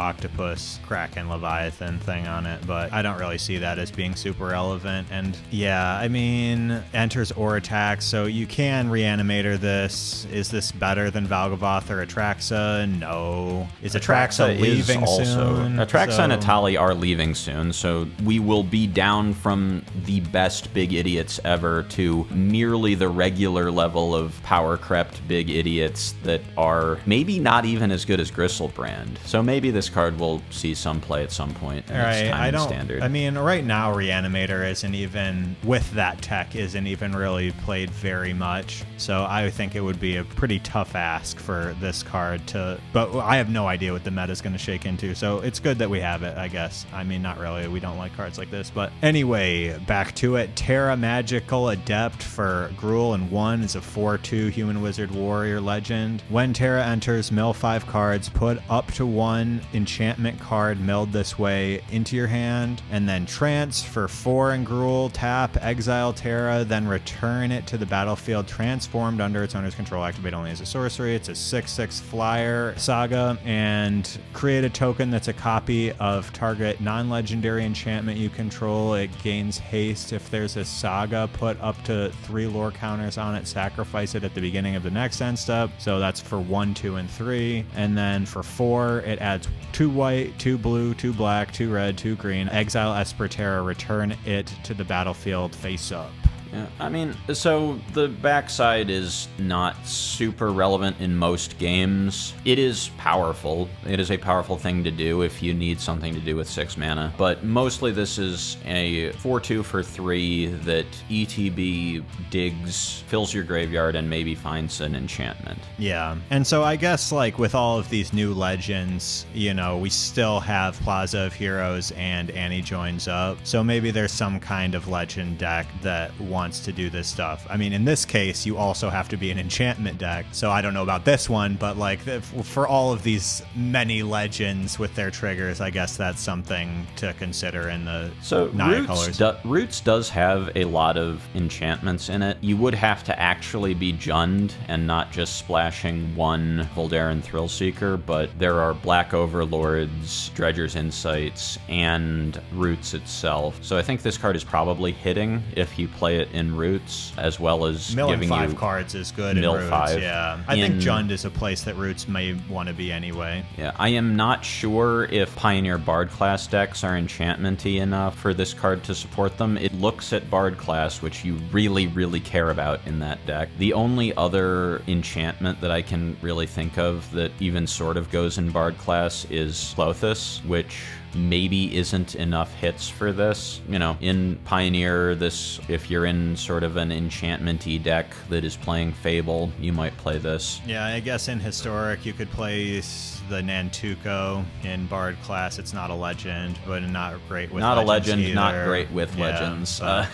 octopus, kraken, leviathan thing on it, but I don't really see that as being super relevant. And yeah, I mean, enters or attacks, so you can Reanimator this. Is this better than Valgavoth or Atraxa? No. Is Atraxa leaving soon? Atraxa and Atali are leaving soon, so we will be down from the best big idiots ever to merely the regular level of power-crept big idiots that are maybe not even as good as Gristlebrand. So maybe this card will see some play at some point in its time in Standard. I mean, right now Reanimator isn't even, with that tech, isn't even really played very much. So I think it would be a pretty tough ask for this card to, but I have no idea what the meta is going to shake into. So it's good that we have it, I guess. I mean, not really. We don't like cards like this. But anyway, back to it. Terra Magical Adept for Gruul and 1 is a 4/2 Human Wizard Warrior legend. When Terra enters, mill 5 cards, put up to 1 enchantment card milled this way into your hand, and then trance for 4 in Gruul, tap, exile Terra, then return it to the battlefield transformed under its owner's control. Activate only as a sorcery. It's a 6/6 flyer saga, and create a token that's a copy of target non-legendary enchantment you control. It gains haste if there's a saga. Put up to 3 lore counters on it. Sacrifice it at the beginning of the next end step. So that's for 1, 2, and 3. And then for 4, it adds 2 white, 2 blue, 2 black, 2 red, 2 green. Exile Esper Terra. Return it to the battlefield face up. Yeah, I mean, so the backside is not super relevant in most games. It is powerful. It is a powerful thing to do if you need something to do with 6 mana. But mostly this is a 4/2 for 3 that ETB digs, fills your graveyard, and maybe finds an enchantment. Yeah, and so I guess like with all of these new legends, you know, we still have Plaza of Heroes and Annie joins up. So maybe there's some kind of legend deck that wants to do this stuff. I mean, in this case, you also have to be an enchantment deck. So I don't know about this one, but like for all of these many legends with their triggers, I guess that's something to consider in the Naya colors. Roots does have a lot of enchantments in it. You would have to actually be Jund and not just splashing 1 Voldaren Thrillseeker, but there are Black Overlords, Dredger's Insights, and Roots itself. So I think this card is probably hitting if you play it in Roots, as well as milling giving 5 you cards is good in mill Roots. 5. Yeah, I think Jund is a place that Roots may want to be anyway. Yeah, I am not sure if Pioneer Bard class decks are enchantment-y enough for this card to support them. It looks at Bard class, which you really, really care about in that deck. The only other enchantment that I can really think of that even sort of goes in Bard class is Clothis, which maybe isn't enough hits for this. You know, in Pioneer, this, if you're in sort of an enchantment-y deck that is playing Fable, you might play this. Yeah, I guess in Historic you could play the Nantuko in Bard class. It's not a legend, but not great with not legends a legend, either. not great with legends. So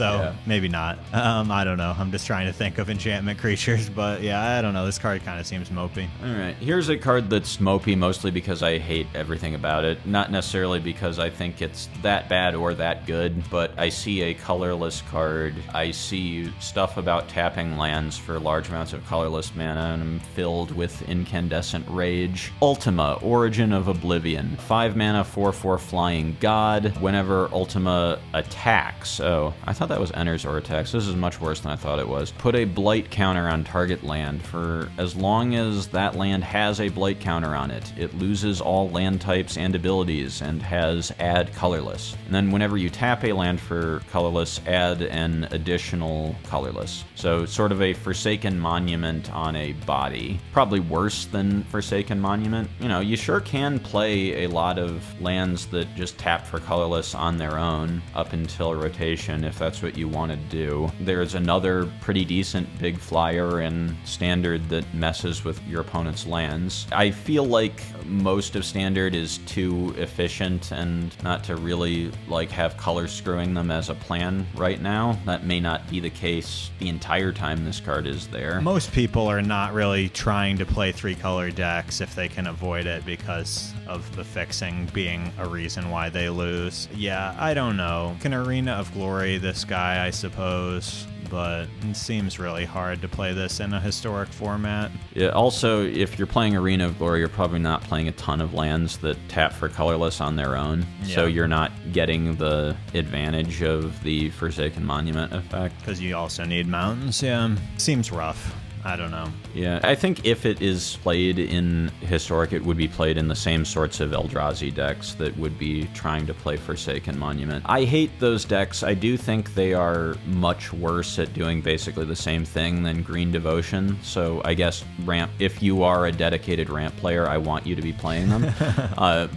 yeah. Maybe not. I don't know. I'm just trying to think of enchantment creatures, but yeah, I don't know. This card kind of seems mopey. All right, here's a card that's mopey mostly because I hate everything about it. Not necessarily because I think it's that bad or that good, but I see a colorless card. I see stuff about tapping lands for large amounts of colorless mana, and I'm filled with incandescent rage. Ultima, Origin of Oblivion. 5 mana, 4/4 flying god. Whenever Ultima attacks, oh, I thought that was enters or attacks. This is much worse than I thought it was. Put a blight counter on target land for as long as that land has a blight counter on it. It loses all land types and abilities and has add colorless. And then whenever you tap a land for colorless, add an additional colorless. So sort of a Forsaken Monument on a body. Probably worse than Forsaken Monument. You know, you sure can play a lot of lands that just tap for colorless on their own up until rotation if that's what you want to do. There's another pretty decent big flyer in Standard that messes with your opponent's lands. I feel like most of Standard is too efficient and not to really like have color screwing them as a plan right now. That may not be the case the entire time this card is there. Most people are not really trying to play 3-color decks if they can avoid it because of the fixing being a reason why they lose. Yeah, I don't know. Can Arena of Glory this guy, I suppose. but it seems really hard to play this in a historic format. Yeah, also, if you're playing Arena of Glory, you're probably not playing a ton of lands that tap for colorless on their own, so you're not getting the advantage of the Forsaken Monument effect. Because you also need mountains, yeah. Seems rough. I don't know. Yeah, I think if it is played in Historic, it would be played in the same sorts of Eldrazi decks that would be trying to play Forsaken Monument. I hate those decks. I do think they are much worse at doing basically the same thing than Green Devotion, so I guess ramp. If you are a dedicated ramp player, I want you to be playing them.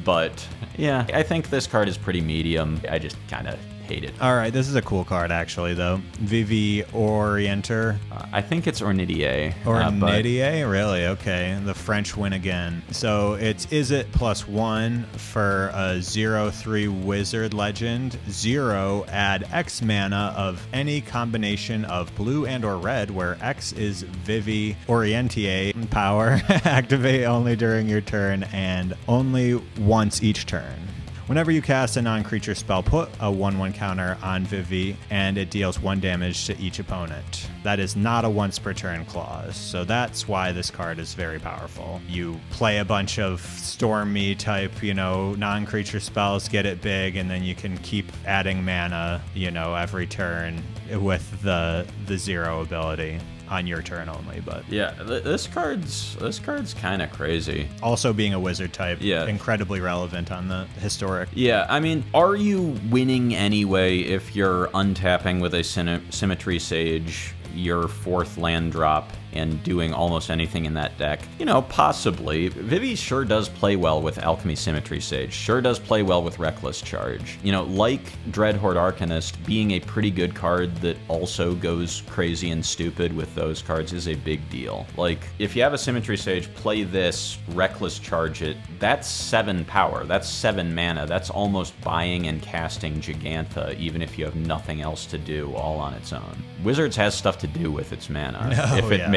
But yeah, I think this card is pretty medium. I just kind of hate it. All right, this is a cool card actually, though. Vivi Ornitier. I think it's Ornitier. Ornitier? Really? Okay. The French win again. So it's Is It +1 for a 0/3 wizard legend. 0, add X mana of any combination of blue and or red, where X is Vivi Ornitier power. Activate only during your turn and only once each turn. Whenever you cast a non-creature spell, put a 1/1 counter on Vivi, and it deals 1 damage to each opponent. That is not a once per turn clause, so that's why this card is very powerful. You play a bunch of Stormy type, non-creature spells, get it big, and then you can keep adding mana, every turn with the 0 ability. On your turn only, but yeah, this card's kind of crazy. Also being a wizard type, incredibly relevant on the historic. Yeah, I mean, are you winning anyway if you're untapping with a Symmetry Sage, your 4th land drop, and doing almost anything in that deck? Possibly. Vivi sure does play well with Alchemy Symmetry Sage, sure does play well with Reckless Charge. Like Dreadhorde Arcanist, being a pretty good card that also goes crazy and stupid with those cards is a big deal. Like, if you have a Symmetry Sage, play this, Reckless Charge it, that's 7 power, that's 7 mana, that's almost buying and casting Gigantha, even if you have nothing else to do all on its own. Wizards has stuff to do with its mana.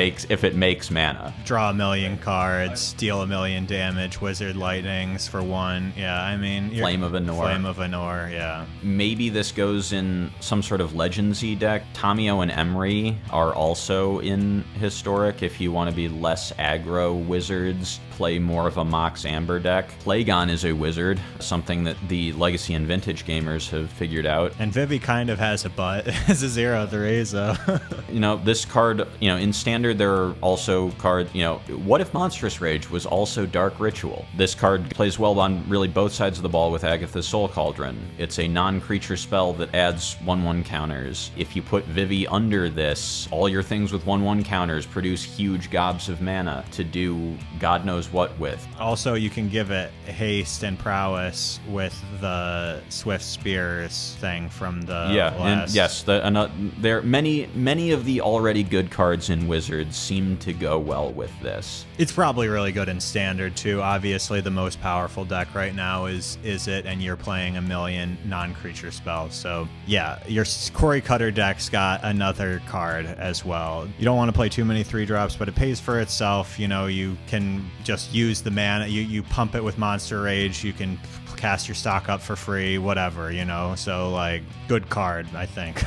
If it makes mana. Draw a million cards, deal a million damage, Wizard Lightnings for 1. Yeah, I mean... Flame of Anor, yeah. Maybe this goes in some sort of Legendsy deck. Tamio and Emery are also in Historic. If you want to be less aggro wizards, play more of a Mox Amber deck. Plagon is a wizard, something that the Legacy and Vintage gamers have figured out. And Vivi kind of has a butt. It's a 0/3, so... This card, in Standard, there are also cards, what if Monstrous Rage was also Dark Ritual? This card plays well on really both sides of the ball with Agatha's Soul Cauldron. It's a non-creature spell that adds 1/1 counters. If you put Vivi under this, all your things with 1/1 counters produce huge gobs of mana to do God knows what with. Also, you can give it haste and prowess with the Swift Spears thing from the last. And yes, there many of the already good cards in Wizards seem to go well with this. It's probably really good in Standard too. Obviously, the most powerful deck right now is It, and you're playing a million non-creature spells. So yeah, your Quarry Cutter deck's got another card as well. You don't want to play too many 3-drops, but it pays for itself. You can just use the mana. You pump it with Monster Rage. You can cast your stock up for free, whatever, so like, good card, I think.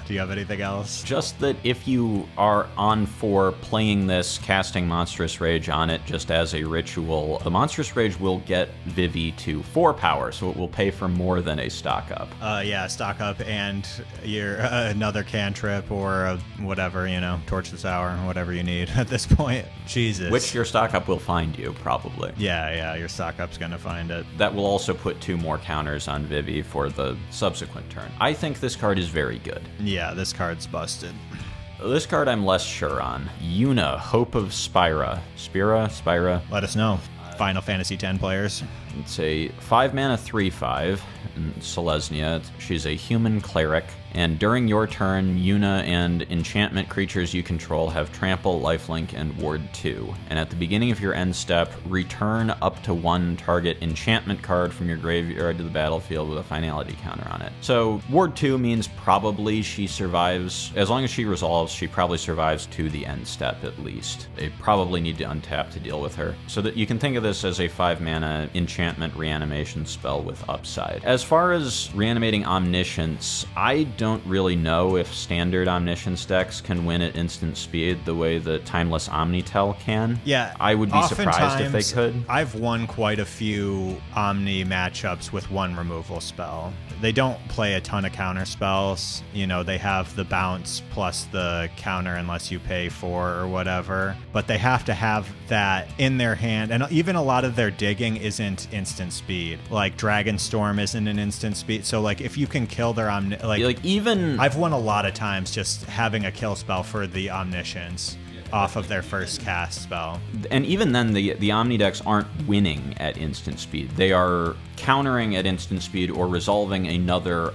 Do you have anything else? Just that if you are on for playing this, casting Monstrous Rage on it just as a ritual, the Monstrous Rage will get Vivi to 4 power, so it will pay for more than a stock up. Stock up and your another cantrip or whatever, Torch this Hour, whatever you need at this point. Jesus. Which your stock up will find you, probably. Yeah, your stock up's gonna find it. That will also put 2 more counters on Vivi for the subsequent turn. I think this card is very good. Yeah, this card's busted. This card I'm less sure on. Yuna, Hope of Spira. Spira? Let us know. Final Fantasy X players. It's a 5 mana 3/5. Selesnya. She's a human cleric. And during your turn, Yuna and enchantment creatures you control have Trample, Lifelink, and Ward 2. And at the beginning of your end step, return up to 1 target enchantment card from your graveyard to the battlefield with a finality counter on it. So Ward 2 means probably she survives. As long as she resolves, she probably survives to the end step at least. They probably need to untap to deal with her. So that you can think of this as a 5 mana enchantment enchantment reanimation spell with upside. As far as reanimating Omniscience, I don't really know if standard Omniscience decks can win at instant speed the way that Timeless Omnitel can. Yeah. I would be surprised if they could. I've won quite a few Omni matchups with one removal spell. They don't play a ton of counter spells. You know, they have the bounce plus the counter unless you pay 4 or whatever. But they have to have that in their hand. And even a lot of their digging isn't instant speed. Like Dragonstorm isn't an instant speed. So like if you can kill their even I've won a lot of times just having a kill spell for the Omniscience off of their first cast spell. And even then, the Omni decks aren't winning at instant speed. They are countering at instant speed or resolving another,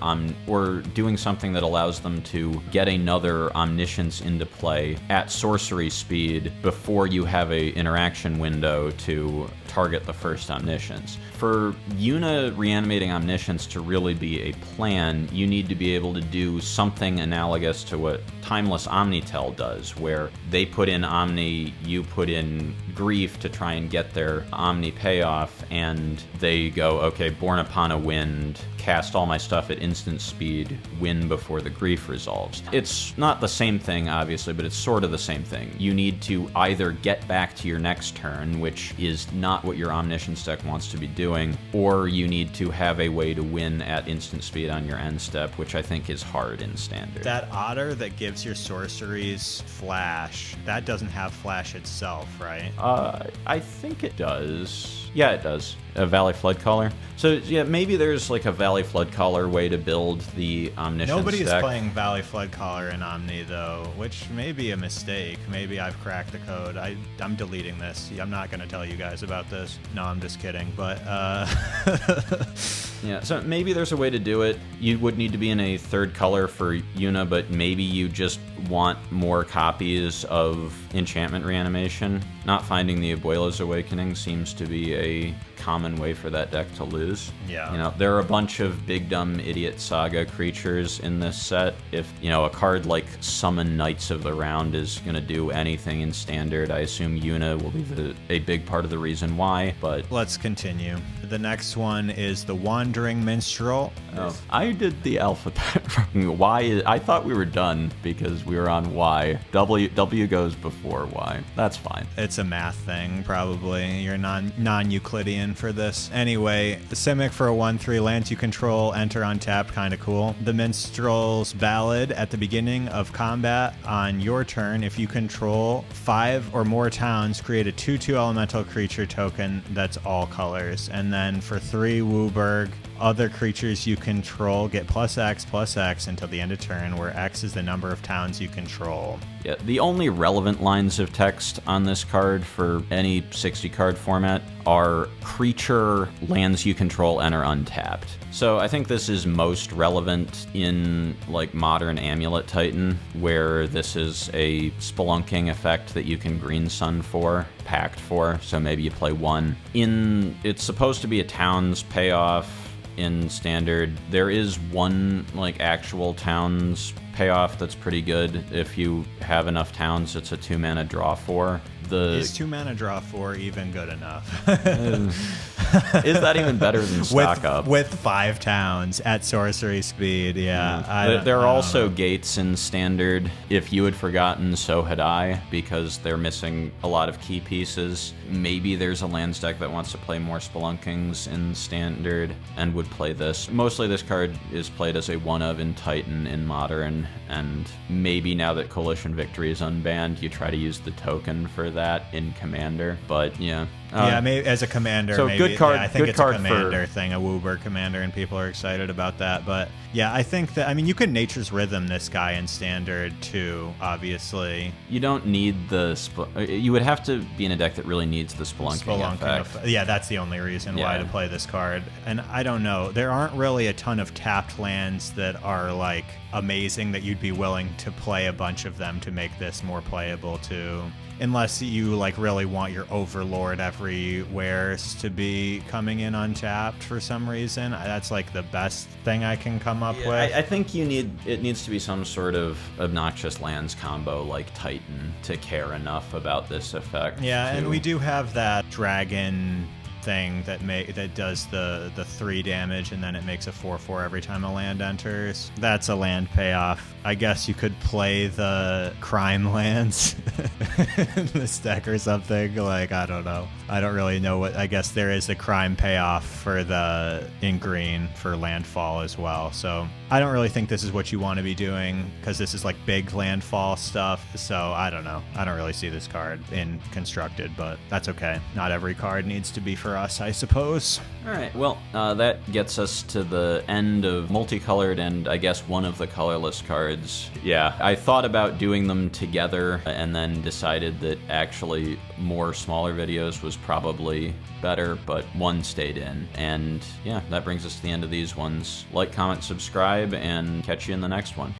or doing something that allows them to get another Omniscience into play at sorcery speed before you have a interaction window to target the first Omniscience. For Yuna reanimating Omniscience to really be a plan, you need to be able to do something analogous to what Timeless Omnitel does, where they put in Omni, you put in Grief to try and get their Omni payoff, and they go, okay, Born Upon a Wind, cast all my stuff at instant speed, win before the Grief resolves. It's not the same thing, obviously, but it's sort of the same thing. You need to either get back to your next turn, which is not what your Omniscience deck wants to be doing, or you need to have a way to win at instant speed on your end step, which I think is hard in Standard. That Otter that gives your sorceries flash, that doesn't have flash itself, right? I think it does. Yeah, it does. A Valley Floodcaller. So yeah, maybe there's like a Valley Floodcaller way to build the Omniscience Nobody's deck. playing Valley Floodcaller in Omni though, which may be a mistake. Maybe I've cracked the code. I'm deleting this. I'm not going to tell you guys about this. No, I'm just kidding. But yeah, so maybe there's a way to do it. You would need to be in a third color for Yuna, but maybe you just want more copies of Enchantment Reanimation. Not finding the Abuela's Awakening seems to be a common way for that deck to lose. Yeah. You know, there are a bunch of big dumb idiot saga creatures in this set. If, you know, a card like Summon Knights of the Round is going to do anything in Standard, I assume Yuna will be a big part of the reason why, but... Let's continue. The next one is the Wandering Minstrel. Oh, I did the alphabet wrong. Y, I thought we were done because we were on Y. W goes before Y. That's fine. It's a math thing, probably. You're non-Euclidean for this. Anyway, the Simic for a 1/3 lands you control, enter untapped, kind of cool. The Minstrel's Ballad at the beginning of combat on your turn. If you control 5 or more towns, create a 2/2 elemental creature token that's all colors. And then for 3 Wooburg, other creatures you control get +X until the end of turn, where X is the number of towns you control. Yeah, the only relevant lines of text on this card for any 60 card format are creature, lands you control, enter untapped. So I think this is most relevant in like modern Amulet Titan, where this is a spelunking effect that you can green sun for, pact for, so maybe you play 1. It's supposed to be a town's payoff. In Standard, there is one like actual town's payoff that's pretty good. If you have enough towns, it's a 2 mana draw 4. Is 2 mana draw 4 even good enough? Is that even better than stock up? With 5 towns at sorcery speed, yeah. There are also gates in Standard. If you had forgotten, so had I, because they're missing a lot of key pieces. Maybe there's a lands deck that wants to play more Spelunkings in Standard and would play this. Mostly this card is played as a 1-of in Titan in Modern, and maybe now that Coalition Victory is unbanned, you try to use the token for that in Commander, but yeah. Yeah, maybe as a commander. So maybe, good card. Yeah, I think good it's card a commander thing, a Wooburg commander, and people are excited about that. But yeah, I think that, I mean, you could Nature's Rhythm this guy in Standard too, obviously. You don't need the... You would have to be in a deck that really needs the Spelunking effect. Yeah, that's the only reason why to play this card. And I don't know, there aren't really a ton of tapped lands that are like amazing that you'd be willing to play a bunch of them to make this more playable too. Unless you like really want your Overlord everywhere to be coming in untapped for some reason. That's like the best thing I can come up with. I think it needs to be some sort of obnoxious lands combo like Titan to care enough about this effect. Yeah, and we do have that dragon thing that does the 3 damage, and then it makes a 4/4 every time a land enters. That's a land payoff. I guess you could play the crime lands in this deck or something. Like, I don't know. I don't really know what. I guess there is a crime payoff for the in green for landfall as well. So I don't really think this is what you want to be doing, because this is like big landfall stuff. So I don't know. I don't really see this card in constructed, but that's okay. Not every card needs to be for us, I suppose. All right, well, that gets us to the end of multicolored and I guess one of the colorless cards. Yeah, I thought about doing them together and then decided that actually more smaller videos was probably better, but one stayed in. And yeah, that brings us to the end of these ones. Like, comment, subscribe, and catch you in the next one.